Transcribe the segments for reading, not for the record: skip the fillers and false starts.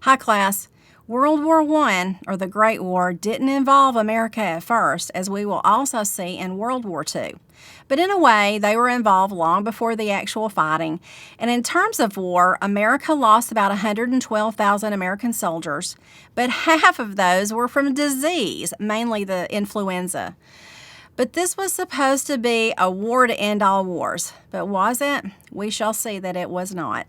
Hi, class. World War I, or the Great War, didn't involve America at first, as we will also see in World War II. But in a way, they were involved long before the actual fighting. And in terms of war, America lost about 112,000 American soldiers, but half of those were from disease, mainly the influenza. But this was supposed to be a war to end all wars. But was it? We shall see that it was not.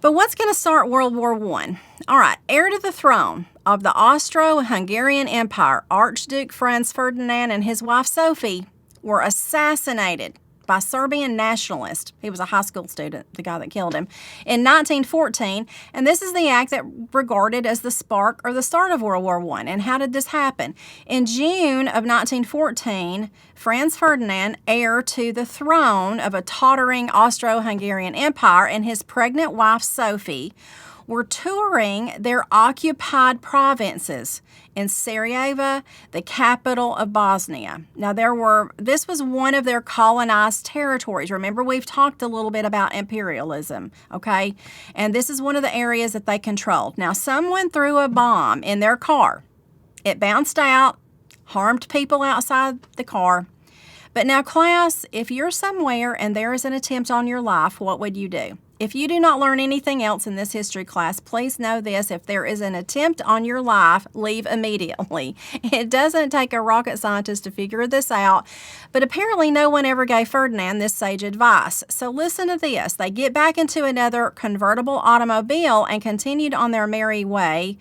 But what's going to start World War I? All right, heir to the throne of the Austro-Hungarian Empire, Archduke Franz Ferdinand and his wife Sophie were assassinated by Serbian nationalists. He was a high school student, the guy that killed him, in 1914. And this is the act that regarded as the spark or the start of World War I. And how did this happen? In June of 1914, Franz Ferdinand, heir to the throne of a tottering Austro-Hungarian Empire, and his pregnant wife Sophie were touring their occupied provinces in Sarajevo, the capital of Bosnia. Now, this was one of their colonized territories. Remember, we've talked a little bit about imperialism, okay? And this is one of the areas that they controlled. Now, someone threw a bomb in their car. It bounced out, harmed people outside the car. But now, class, if you're somewhere and there is an attempt on your life, what would you do? If you do not learn anything else in this history class, please know this: if there is an attempt on your life, leave immediately. It doesn't take a rocket scientist to figure this out, but apparently no one ever gave Ferdinand this sage advice. So listen to this. They get back into another convertible automobile and continued on their merry way,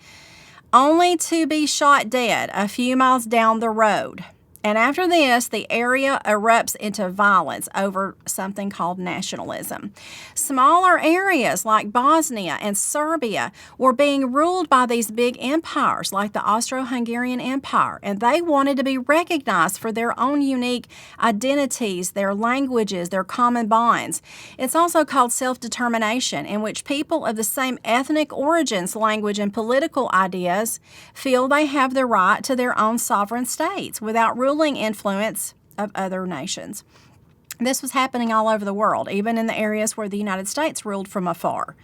only to be shot dead a few miles down the road. And after this, the area erupts into violence over something called nationalism. Smaller areas like Bosnia and Serbia were being ruled by these big empires like the Austro-Hungarian Empire, and they wanted to be recognized for their own unique identities, their languages, their common bonds. It's also called self-determination, in which people of the same ethnic origins, language, and political ideas feel they have the right to their own sovereign states without ruling influence of other nations. This was happening all over the world, even in the areas where the United States ruled from afar.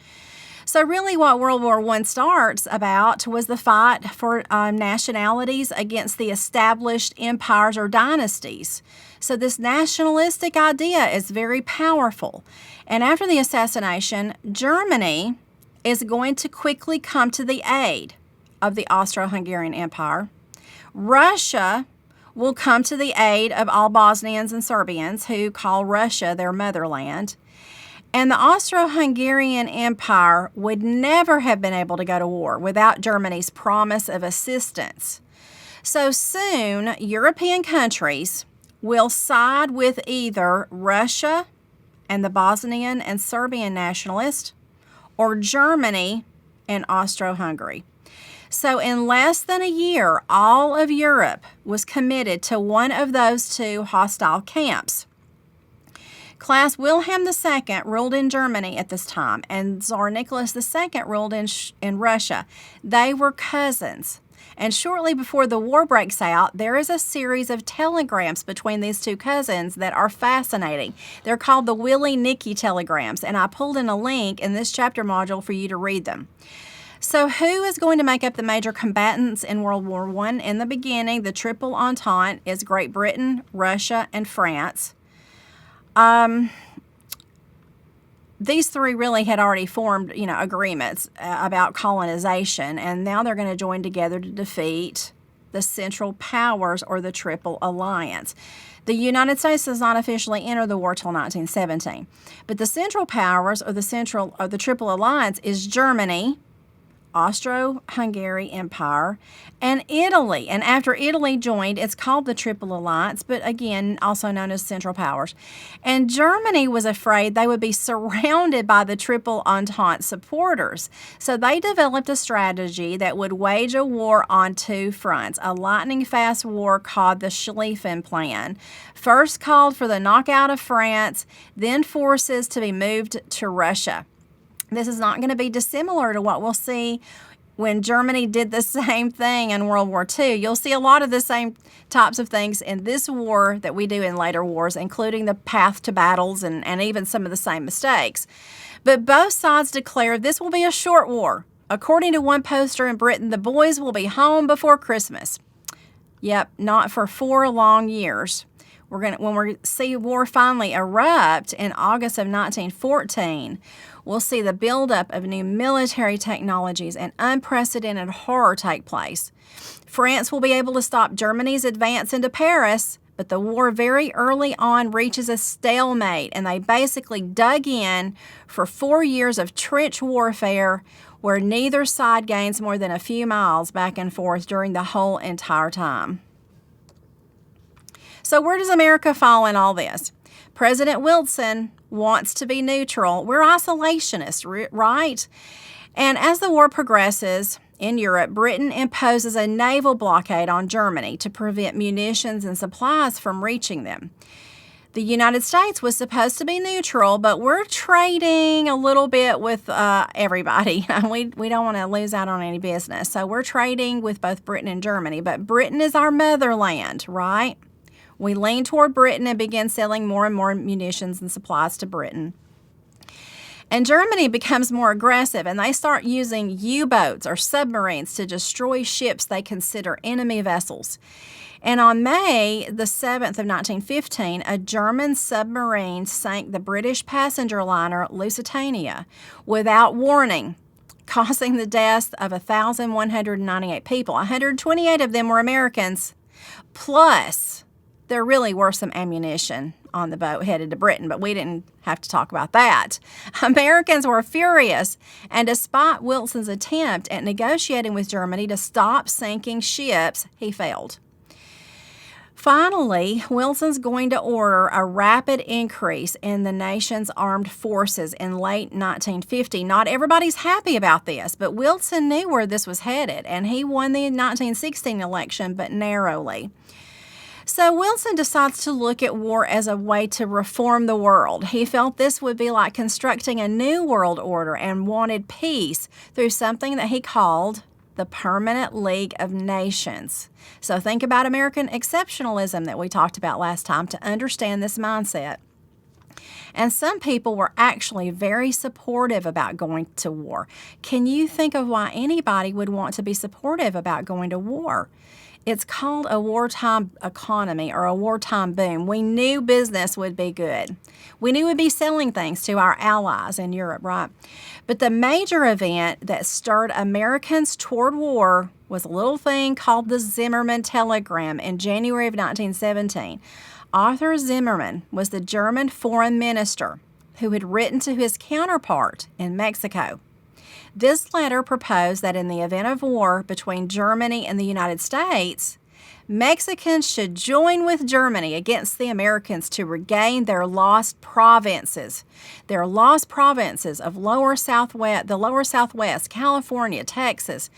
So really what World War I starts about was the fight for nationalities against the established empires or dynasties. So this nationalistic idea is very powerful. And after the assassination, Germany is going to quickly come to the aid of the Austro-Hungarian Empire. Russia will come to the aid of all Bosnians and Serbians who call Russia their motherland. And the Austro-Hungarian Empire would never have been able to go to war without Germany's promise of assistance. So soon, European countries will side with either Russia and the Bosnian and Serbian nationalists or Germany and Austro-Hungary. So in less than a year, all of Europe was committed to one of those two hostile camps. Class, Wilhelm II ruled in Germany at this time, and Tsar Nicholas II ruled in Russia. They were cousins. And shortly before the war breaks out, there is a series of telegrams between these two cousins that are fascinating. They're called the Willie-Nicky telegrams, and I pulled in a link in this chapter module for you to read them. So who is going to make up the major combatants in World War I? In the beginning, the Triple Entente is Great Britain, Russia, and France. These three really had already formed, agreements about colonization, and now they're going to join together to defeat the Central Powers or the Triple Alliance. The United States does not officially enter the war till 1917, but the Central Powers or the Triple Alliance is Germany, Austro-Hungarian Empire, and Italy. And after Italy joined, it's called the Triple Alliance, but again, also known as Central Powers. And Germany was afraid they would be surrounded by the Triple Entente supporters. So they developed a strategy that would wage a war on two fronts, a lightning-fast war called the Schlieffen Plan. First called for the knockout of France, then forces to be moved to Russia. This is not going to be dissimilar to what we'll see when Germany did the same thing in World War II. You'll see a lot of the same types of things in this war that we do in later wars, including the path to battles and even some of the same mistakes. But both sides declare this will be a short war. According to one poster in Britain, the boys will be home before Christmas. Yep, not for 4 long years. When we see war finally erupt in August of 1914, we'll see the buildup of new military technologies and unprecedented horror take place. France will be able to stop Germany's advance into Paris, but the war very early on reaches a stalemate, and they basically dug in for 4 years of trench warfare where neither side gains more than a few miles back and forth during the whole entire time. So where does America fall in all this? President Wilson wants to be neutral. We're isolationists, right? And as the war progresses in Europe, Britain imposes a naval blockade on Germany to prevent munitions and supplies from reaching them. The United States was supposed to be neutral, but we're trading a little bit with everybody. We don't want to lose out on any business. So we're trading with both Britain and Germany, but Britain is our motherland, right? We lean toward Britain and begin selling more and more munitions and supplies to Britain. And Germany becomes more aggressive, and they start using U-boats or submarines to destroy ships they consider enemy vessels. And on May the 7th of 1915, a German submarine sank the British passenger liner Lusitania without warning, causing the deaths of 1,198 people. 128 of them were Americans, plus there really were some ammunition on the boat headed to Britain, but we didn't have to talk about that. Americans were furious, and despite Wilson's attempt at negotiating with Germany to stop sinking ships, he failed. Finally, Wilson's going to order a rapid increase in the nation's armed forces in late 1950. Not everybody's happy about this, but Wilson knew where this was headed, and he won the 1916 election, but narrowly. So Wilson decides to look at war as a way to reform the world. He felt this would be like constructing a new world order and wanted peace through something that he called the Permanent League of Nations. So think about American exceptionalism that we talked about last time to understand this mindset. And some people were actually very supportive about going to war. Can you think of why anybody would want to be supportive about going to war? It's called a wartime economy or a wartime boom. We knew business would be good. We knew we'd be selling things to our allies in Europe, right? But the major event that stirred Americans toward war was a little thing called the Zimmermann Telegram in January of 1917. Arthur Zimmermann was the German foreign minister who had written to his counterpart in Mexico. This letter proposed that in the event of war between Germany and the United States, Mexicans should join with Germany against the Americans to regain their lost provinces. Their lost provinces of the lower Southwest, California, Texas.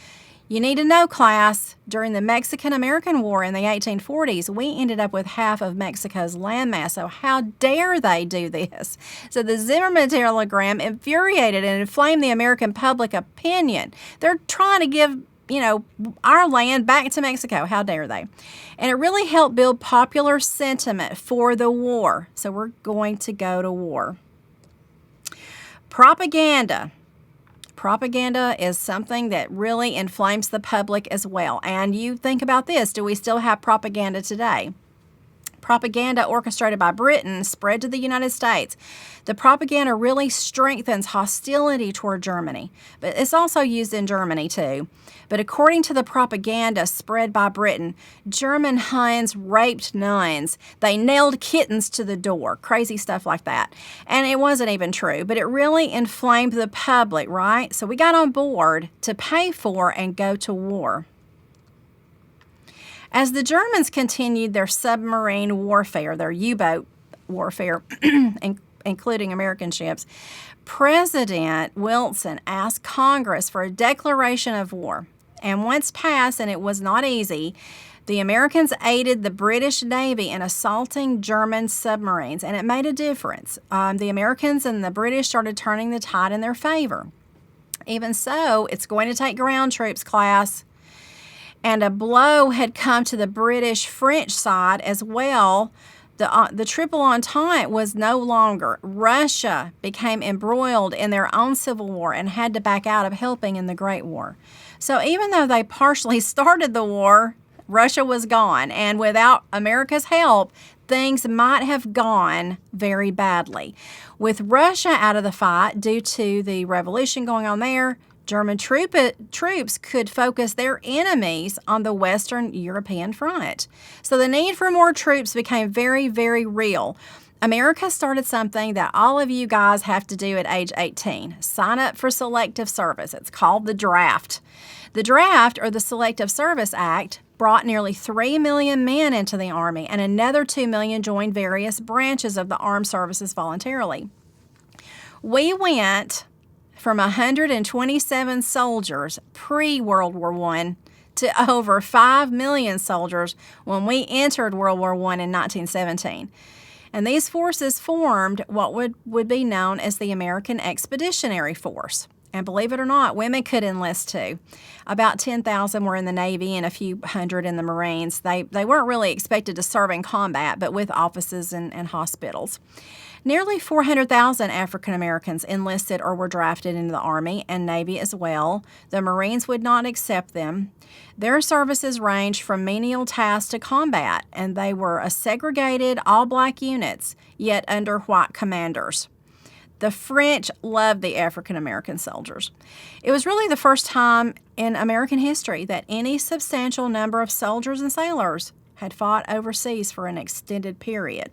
You need to know, class, during the Mexican-American War in the 1840s, we ended up with half of Mexico's landmass. So how dare they do this? So the Zimmermann Telegram infuriated and inflamed the American public opinion. They're trying to give, our land back to Mexico. How dare they? And it really helped build popular sentiment for the war. So we're going to go to war. Propaganda. Propaganda is something that really inflames the public as well. And you think about this, do we still have propaganda today? Propaganda orchestrated by Britain spread to the United States. The propaganda really strengthens hostility toward Germany, but it's also used in Germany too. But according to the propaganda spread by Britain, German Huns raped nuns. They nailed kittens to the door, crazy stuff like that. And it wasn't even true, but it really inflamed the public, right? So we got on board to pay for and go to war. As the Germans continued their submarine warfare, their U-boat warfare, including American ships, President Wilson asked Congress for a declaration of war. And once passed, and it was not easy, the Americans aided the British Navy in assaulting German submarines, and it made a difference. The Americans and the British started turning the tide in their favor. Even so, it's going to take ground troops, class. And a blow had come to the British-French side as well. The Triple Entente was no longer. Russia became embroiled in their own civil war and had to back out of helping in the Great War. So even though they partially started the war, Russia was gone. And without America's help, things might have gone very badly. With Russia out of the fight due to the revolution going on there, German troops could focus their enemies on the Western European front. So the need for more troops became very, very real. America started something that all of you guys have to do at age 18. Sign up for selective service. It's called the draft. The draft, or the Selective Service Act, brought nearly 3 million men into the Army, and another 2 million joined various branches of the armed services voluntarily. We went from 127 soldiers pre-World War I to over 5 million soldiers when we entered World War I in 1917. And these forces formed what would be known as the American Expeditionary Force. And believe it or not, women could enlist too. About 10,000 were in the Navy and a few hundred in the Marines. They weren't really expected to serve in combat, but with offices and hospitals. Nearly 400,000 African Americans enlisted or were drafted into the Army and Navy as well. The Marines would not accept them. Their services ranged from menial tasks to combat, and they were a segregated, all-black units, yet under white commanders. The French loved the African American soldiers. It was really the first time in American history that any substantial number of soldiers and sailors had fought overseas for an extended period.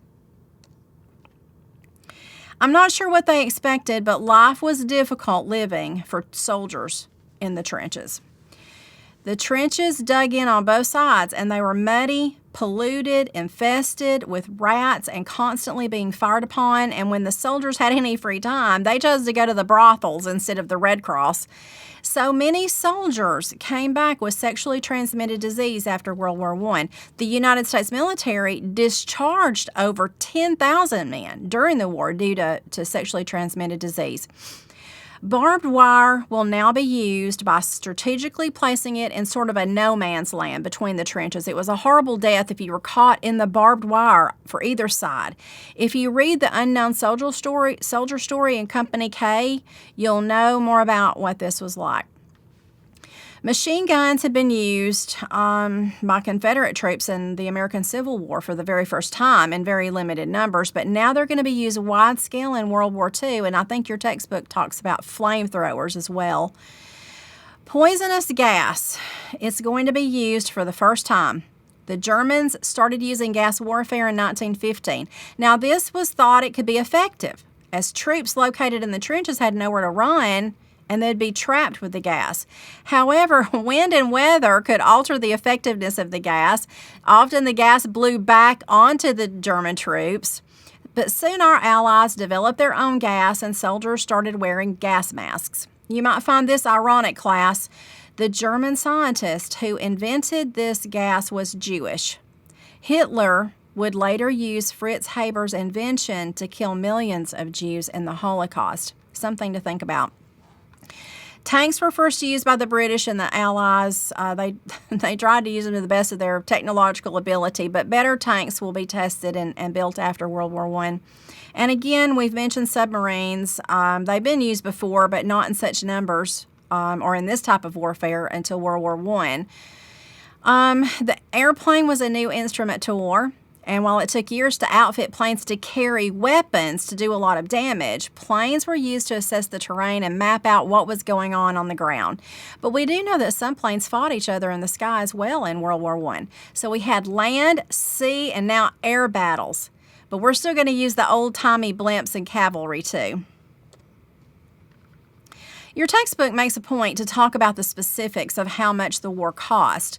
I'm not sure what they expected, but life was difficult living for soldiers in the trenches. The trenches dug in on both sides, and they were muddy, polluted, infested with rats, and constantly being fired upon. And when the soldiers had any free time, they chose to go to the brothels instead of the Red Cross. So many soldiers came back with sexually transmitted disease after World War I. The United States military discharged over 10,000 men during the war due to sexually transmitted disease. Barbed wire will now be used by strategically placing it in sort of a no man's land between the trenches. It was a horrible death if you were caught in the barbed wire for either side. If you read the Unknown Soldier story in Company K, you'll know more about what this was like. Machine guns had been used by Confederate troops in the American Civil War for the very first time in very limited numbers, but now they're going to be used wide scale in World War II, and I think your textbook talks about flamethrowers as well. Poisonous gas is going to be used for the first time. The Germans started using gas warfare in 1915. Now, this was thought it could be effective, as troops located in the trenches had nowhere to run, and they'd be trapped with the gas. However, wind and weather could alter the effectiveness of the gas. Often the gas blew back onto the German troops, but soon our allies developed their own gas and soldiers started wearing gas masks. You might find this ironic, class. The German scientist who invented this gas was Jewish. Hitler would later use Fritz Haber's invention to kill millions of Jews in the Holocaust. Something to think about. Tanks were first used by the British and the Allies. They tried to use them to the best of their technological ability, but better tanks will be tested and built after World War I. And again, we've mentioned submarines. They've been used before, but not in such numbers or in this type of warfare until World War I. The airplane was a new instrument to war. And while it took years to outfit planes to carry weapons to do a lot of damage, planes were used to assess the terrain and map out what was going on the ground. But we do know that some planes fought each other in the sky as well in World War I. So we had land, sea, and now air battles. But we're still going to use the old-timey blimps and cavalry too. Your textbook makes a point to talk about the specifics of how much the war cost.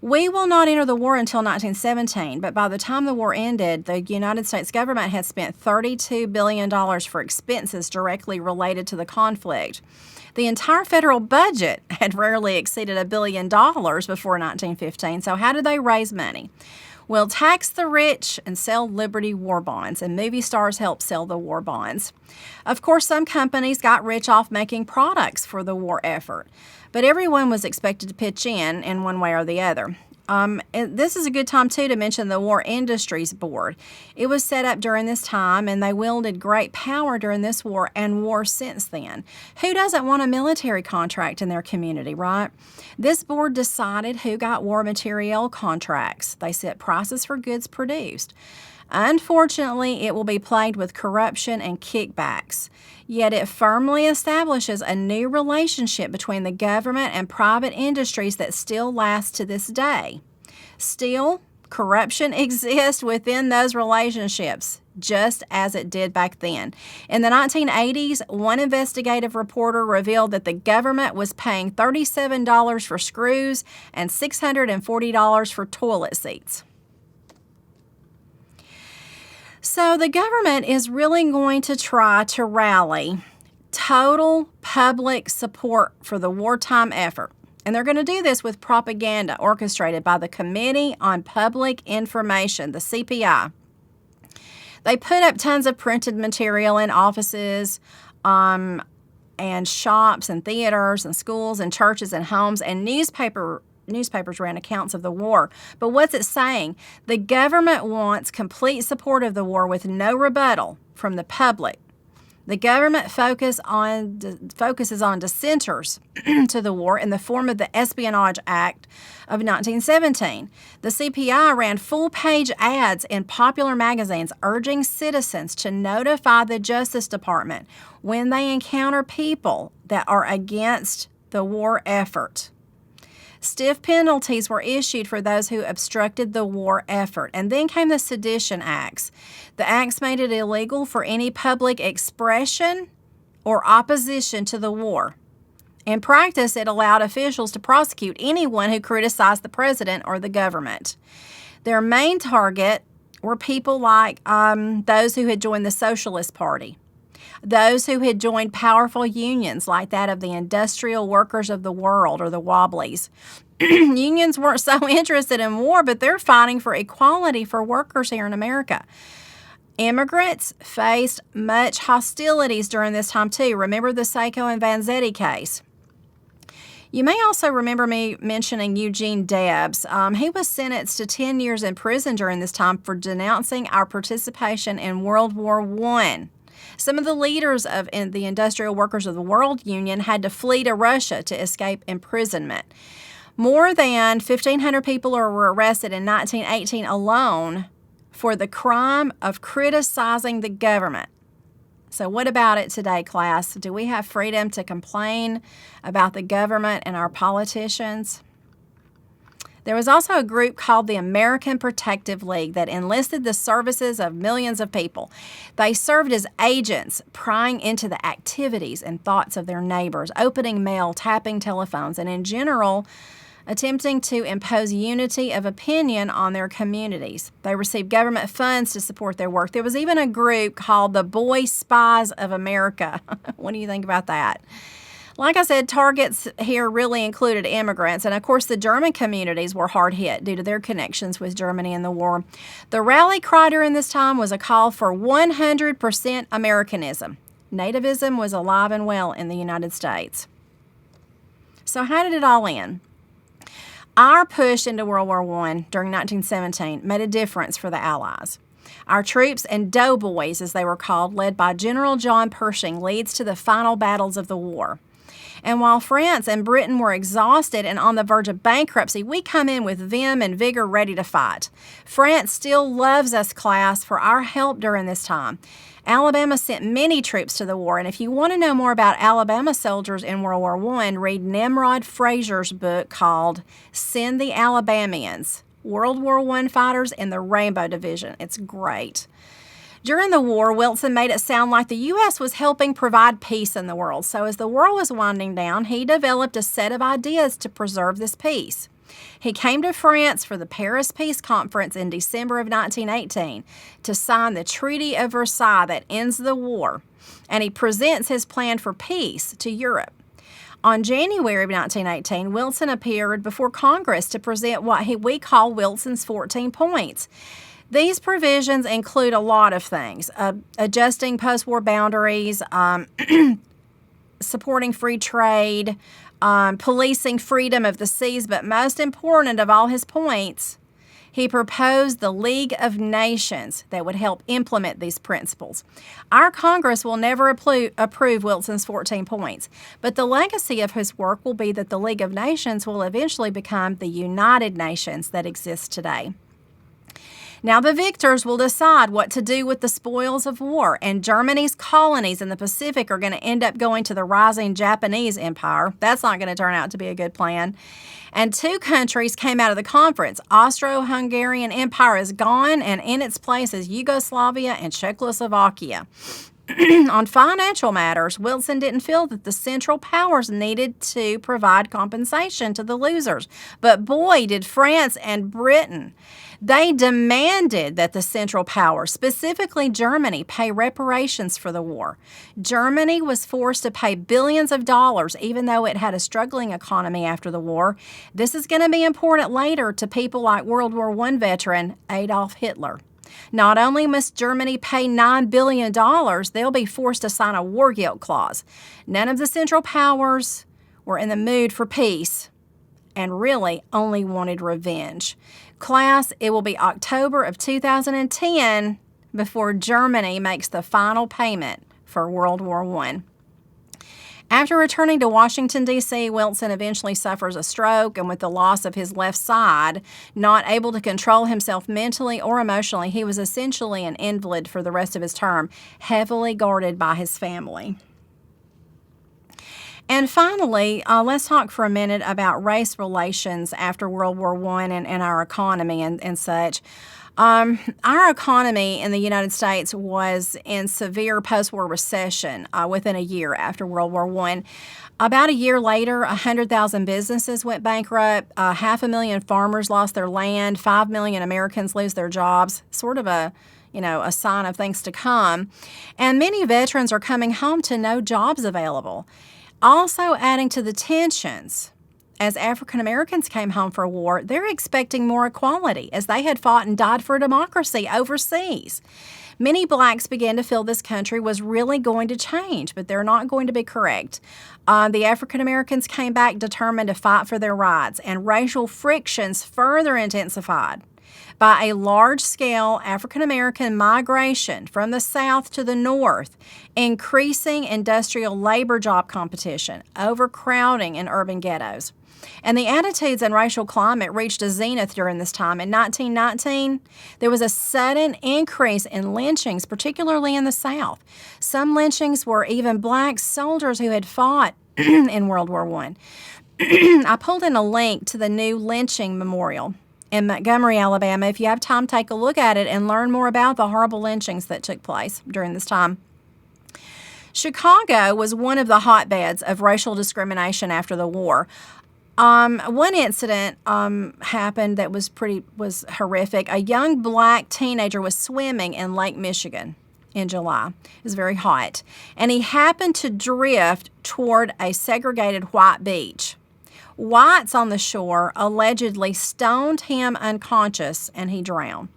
We will not enter the war until 1917, but by the time the war ended, the United States government had spent $32 billion for expenses directly related to the conflict. The entire federal budget had rarely exceeded $1 billion before 1915, so how did they raise money? We'll tax the rich and sell Liberty war bonds, and movie stars help sell the war bonds. Of course, some companies got rich off making products for the war effort, but everyone was expected to pitch in one way or the other. This is a good time, too, to mention the War Industries Board. It was set up during this time, and they wielded great power during this war and wars since then. Who doesn't want a military contract in their community, right? This board decided who got war material contracts. They set prices for goods produced. Unfortunately, it will be plagued with corruption and kickbacks. Yet it firmly establishes a new relationship between the government and private industries that still lasts to this day. Still, corruption exists within those relationships, just as it did back then. In the 1980s, one investigative reporter revealed that the government was paying $37 for screws and $640 for toilet seats. So the government is really going to try to rally total public support for the wartime effort. And they're going to do this with propaganda orchestrated by the Committee on Public Information, the CPI. They put up tons of printed material in offices and shops and theaters and schools and churches and homes, and newspapers ran accounts of the war. But what's it saying? The government wants complete support of the war with no rebuttal from the public. The government focuses on dissenters to the war in the form of the Espionage Act of 1917. The CPI ran full-page ads in popular magazines urging citizens to notify the Justice Department when they encounter people that are against the war effort. Stiff penalties were issued for those who obstructed the war effort. And then came the Sedition Acts. The acts made it illegal for any public expression or opposition to the war. In practice, it allowed officials to prosecute anyone who criticized the president or the government. Their main target were people like those who had joined the Socialist Party, those who had joined powerful unions like that of the Industrial Workers of the World, or the Wobblies. Unions weren't so interested in war, but they're fighting for equality for workers here in America. Immigrants faced much hostilities during this time, too. Remember the Sacco and Vanzetti case. You may also remember me mentioning Eugene Debs. He was sentenced to 10 years in prison during this time for denouncing our participation in World War I. Some of the leaders of the Industrial Workers of the World Union had to flee to Russia to escape imprisonment. More than 1,500 people were arrested in 1918 alone for the crime of criticizing the government. So what about it today, class? Do we have freedom to complain about the government and our politicians? There was also a group called the American Protective League that enlisted the services of millions of people. They served as agents, prying into the activities and thoughts of their neighbors, opening mail, tapping telephones, and in general, attempting to impose unity of opinion on their communities. They received government funds to support their work. There was even a group called the Boy Spies of America. What do you think about that? Like I said, targets here really included immigrants, and of course the German communities were hard hit due to their connections with Germany in the war. The rally cry during this time was a call for 100% Americanism. Nativism was alive and well in the United States. So how did it all end? Our push into World War I during 1917 made a difference for the Allies. Our troops and doughboys, as they were called, led by General John Pershing, leads to the final battles of the war. And while France and Britain were exhausted and on the verge of bankruptcy, we come in with vim and vigor ready to fight. France still loves us, class, for our help during this time. Alabama sent many troops to the war, and if you want to know more about Alabama soldiers in World War I, read Nimrod Fraser's book called Send the Alabamians, World War I Fighters in the Rainbow Division. It's great. During the war, Wilson made it sound like the U.S. was helping provide peace in the world. So as the war was winding down, he developed a set of ideas to preserve this peace. He came to France for the Paris Peace Conference in December of 1918 to sign the Treaty of Versailles that ends the war, and he presents his plan for peace to Europe. On January of 1918, Wilson appeared before Congress to present what we call Wilson's 14 points. These provisions include a lot of things: adjusting post-war boundaries, supporting free trade, policing freedom of the seas, but most important of all his points, he proposed the League of Nations that would help implement these principles. Our Congress will never approve Wilson's 14 points, but the legacy of his work will be that the League of Nations will eventually become the United Nations that exists today. Now, the victors will decide what to do with the spoils of war, and Germany's colonies in the Pacific are going to end up going to the rising Japanese empire. That's not going to turn out to be a good plan. And 2 countries came out of the conference. Austro-Hungarian Empire is gone, and in its place is Yugoslavia and Czechoslovakia. On financial matters, Wilson didn't feel that the Central Powers needed to provide compensation to the losers. But boy, did France and Britain. They demanded that the Central Powers, specifically Germany, pay reparations for the war. Germany was forced to pay billions of dollars, even though it had a struggling economy after the war. This is going to be important later to people like World War I veteran Adolf Hitler. Not only must Germany pay $9 billion, they'll be forced to sign a war guilt clause. None of the Central Powers were in the mood for peace and really only wanted revenge. Class, it will be October of 2010 before Germany makes the final payment for World War I. After returning to Washington, D.C., Wilson eventually suffers a stroke, and with the loss of his left side, not able to control himself mentally or emotionally, he was essentially an invalid for the rest of his term, heavily guarded by his family. And finally, let's talk for a minute about race relations after World War I and our economy and such. Our economy in the United States was in severe post-war recession within a year after World War I. About a year later, 100,000 businesses went bankrupt, 500,000 farmers lost their land, 5 million Americans lose their jobs, sort of a sign of things to come. And many veterans are coming home to no jobs available. Also adding to the tensions, as African Americans came home for war, they're expecting more equality as they had fought and died for democracy overseas. Many blacks began to feel this country was really going to change, but they're not going to be correct. The African Americans came back determined to fight for their rights, and racial frictions further intensified by a large-scale African American migration from the South to the North, increasing industrial labor job competition, overcrowding in urban ghettos. And the attitudes and racial climate reached a zenith during this time. In 1919, there was a sudden increase in lynchings, particularly in the South. Some lynchings were even black soldiers who had fought in World War I. I pulled in a link to the new lynching memorial in Montgomery, Alabama. If you have time, take a look at it and learn more about the horrible lynchings that took place during this time. Chicago was one of the hotbeds of racial discrimination after the war. One incident happened that was horrific. A young black teenager was swimming in Lake Michigan in July. It was very hot. And he happened to drift toward a segregated white beach. Whites on the shore allegedly stoned him unconscious, and he drowned.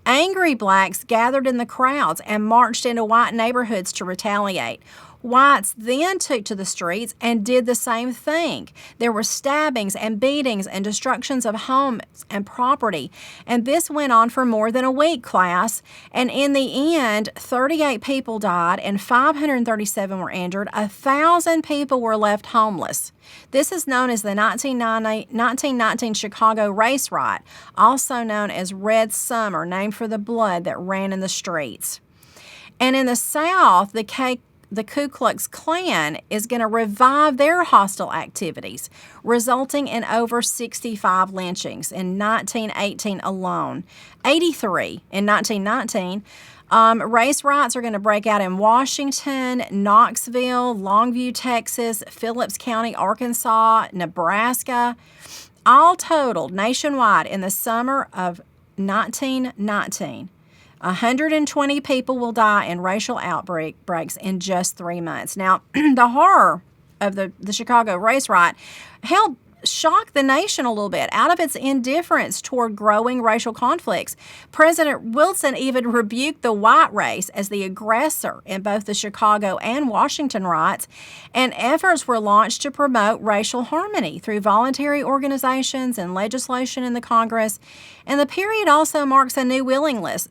Angry blacks gathered in the crowds and marched into white neighborhoods to retaliate. Whites then took to the streets and did the same thing. There were stabbings and beatings and destructions of homes and property. And this went on for more than a week, class. And in the end, 38 people died and 537 were injured. 1,000 people were left homeless. This is known as the 1919 Chicago Race Riot, also known as Red Summer, named for the blood that ran in the streets. And in the South, the Ku Klux Klan is going to revive their hostile activities, resulting in over 65 lynchings in 1918 alone, 83 in 1919. Race riots are going to break out in Washington, Knoxville, Longview, Texas, Phillips County, Arkansas, Nebraska, all totaled nationwide in the summer of 1919. 120 people will die in racial outbreaks in just 3 months. Now, the horror the Chicago race riot helped shock the nation a little bit out of its indifference toward growing racial conflicts. President Wilson even rebuked the white race as the aggressor in both the Chicago and Washington riots, and efforts were launched to promote racial harmony through voluntary organizations and legislation in the Congress. And the period also marks a new willingness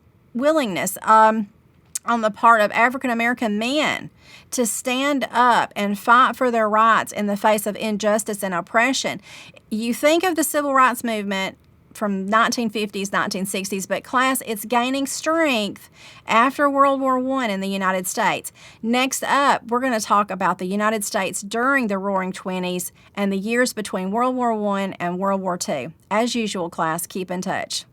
on the part of African American men to stand up and fight for their rights in the face of injustice and oppression. You think of the civil rights movement from 1950s, 1960s, but class, it's gaining strength after World War I in the United States. Next up, we're going to talk about the United States during the Roaring Twenties and the years between World War I and World War II. As usual, class, keep in touch.